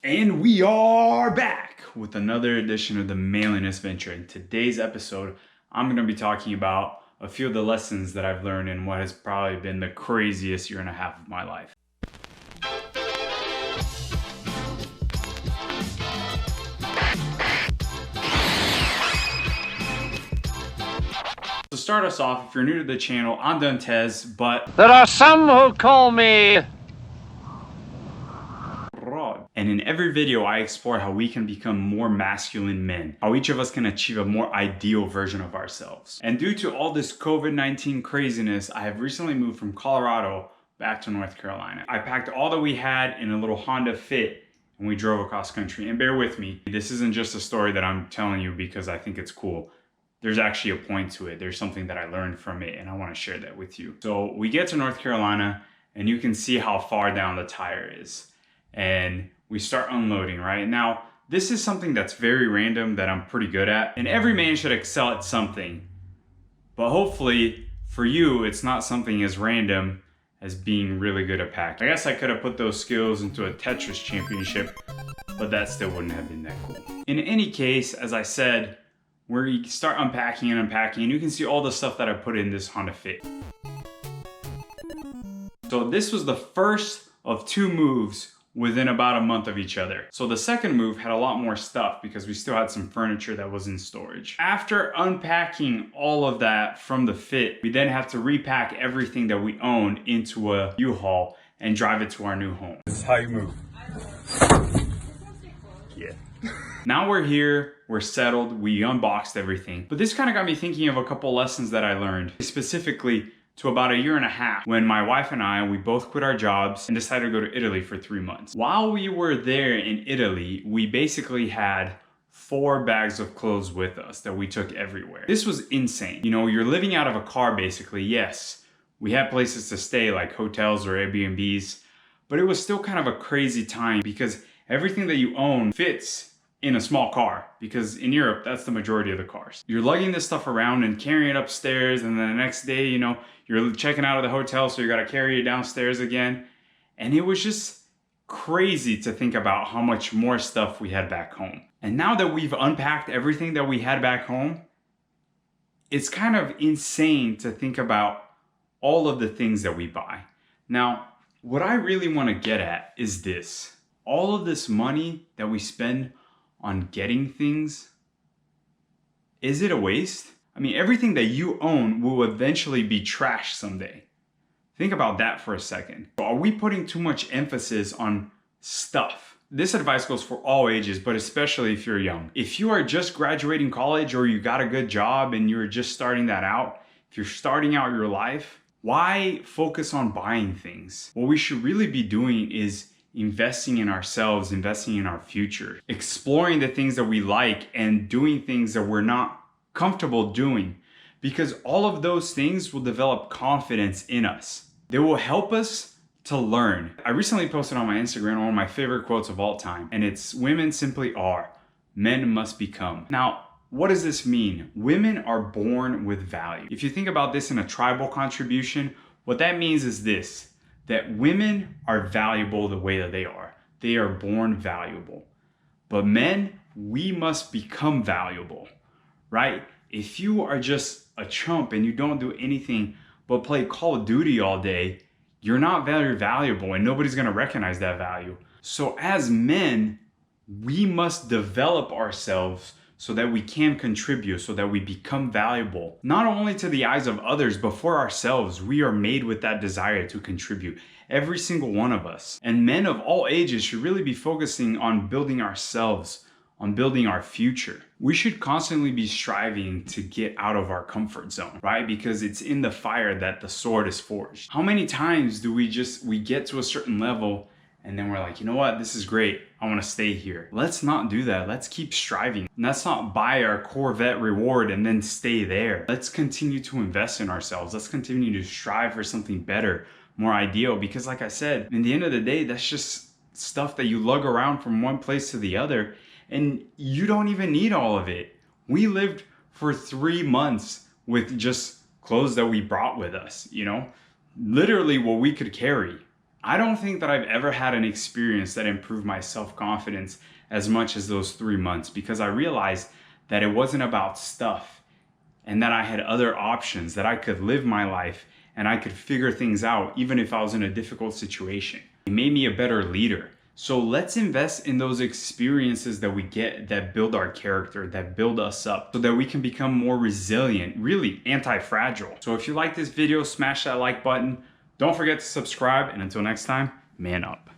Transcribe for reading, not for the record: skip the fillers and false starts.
And we are back with another edition of the Manliness Venture. In today's episode, I'm going to be talking about a few of the lessons that I've learned in what has probably been the craziest year and a half of my life. To start us off, if you're new to the channel, I'm Dantes, but there are some who call me Rod. And in every video, I explore how we can become more masculine men, how each of us can achieve a more ideal version of ourselves. And due to all this COVID-19 craziness, I have recently moved from Colorado back to North Carolina. I packed all that we had in a little Honda Fit and we drove across country. And bear with me, this isn't just a story that I'm telling you because I think it's cool. There's actually a point to it. There's something that I learned from it and I want to share that with you. So we get to North Carolina and you can see how far down the tire is. And we start unloading, right? Now, this is something that's very random that I'm pretty good at. And every man should excel at something. But hopefully, for you, it's not something as random as being really good at packing. I guess I could have put those skills into a Tetris championship, but that still wouldn't have been that cool. In any case, as I said, we start unpacking and unpacking, and you can see all the stuff that I put in this Honda Fit. So this was the first of two moves within about a month of each other. So the second move had a lot more stuff because we still had some furniture that was in storage. After unpacking all of that from the Fit, we then have to repack everything that we owned into a U-Haul and drive it to our new home. This is how you move. Yeah. Now we're here, we're settled, we unboxed everything. But this kind of got me thinking of a couple lessons that I learned, specifically to about a year and a half when my wife and I, we both quit our jobs and decided to go to Italy for 3 months. While we were there in Italy, we basically had 4 bags of clothes with us that we took everywhere. This was insane. You know, you're living out of a car basically. Yes, we had places to stay like hotels or Airbnbs, but it was still kind of a crazy time because everything that you own fits in a small car, because in Europe, that's the majority of the cars. You're lugging this stuff around and carrying it upstairs, and then the next day, you know, you're checking out of the hotel, so you gotta carry it downstairs again. And it was just crazy to think about how much more stuff we had back home. And now that we've unpacked everything that we had back home, it's kind of insane to think about all of the things that we buy. Now, what I really wanna get at is this. All of this money that we spend on getting things, is it a waste? I mean, everything that you own will eventually be trashed someday. Think about that for a second. Are we putting too much emphasis on stuff? This advice goes for all ages, but especially if you're young. If you are just graduating college or you got a good job and you're just starting that out, if you're starting out your life, why focus on buying things? What we should really be doing is investing in ourselves, investing in our future, exploring the things that we like and doing things that we're not comfortable doing, because all of those things will develop confidence in us. They will help us to learn. I recently posted on my Instagram one of my favorite quotes of all time, and it's "Women simply are, men must become." Now, what does this mean? Women are born with value. If you think about this in a tribal contribution, what that means is this: that women are valuable the way that they are. They are born valuable. But men, we must become valuable, right? If you are just a chump and you don't do anything but play Call of Duty all day, you're not very valuable and nobody's gonna recognize that value. So as men, we must develop ourselves so that we can contribute, so that we become valuable. Not only to the eyes of others, but for ourselves. We are made with that desire to contribute. Every single one of us. And men of all ages should really be focusing on building ourselves, on building our future. We should constantly be striving to get out of our comfort zone, right? Because it's in the fire that the sword is forged. How many times do we get to a certain level and then we're like, you know what, this is great, I want to stay here. Let's not do that. Let's keep striving. And let's not buy our Corvette reward and then stay there. Let's continue to invest in ourselves. Let's continue to strive for something better, more ideal. Because like I said, in the end of the day, that's just stuff that you lug around from one place to the other, and you don't even need all of it. We lived for 3 months with just clothes that we brought with us, you know? Literally what we could carry. I don't think that I've ever had an experience that improved my self-confidence as much as those 3 months, because I realized that it wasn't about stuff and that I had other options, that I could live my life and I could figure things out even if I was in a difficult situation. It made me a better leader. So let's invest in those experiences that we get that build our character, that build us up, so that we can become more resilient, really anti-fragile. So if you like this video, smash that like button. Don't forget to subscribe, and until next time, man up.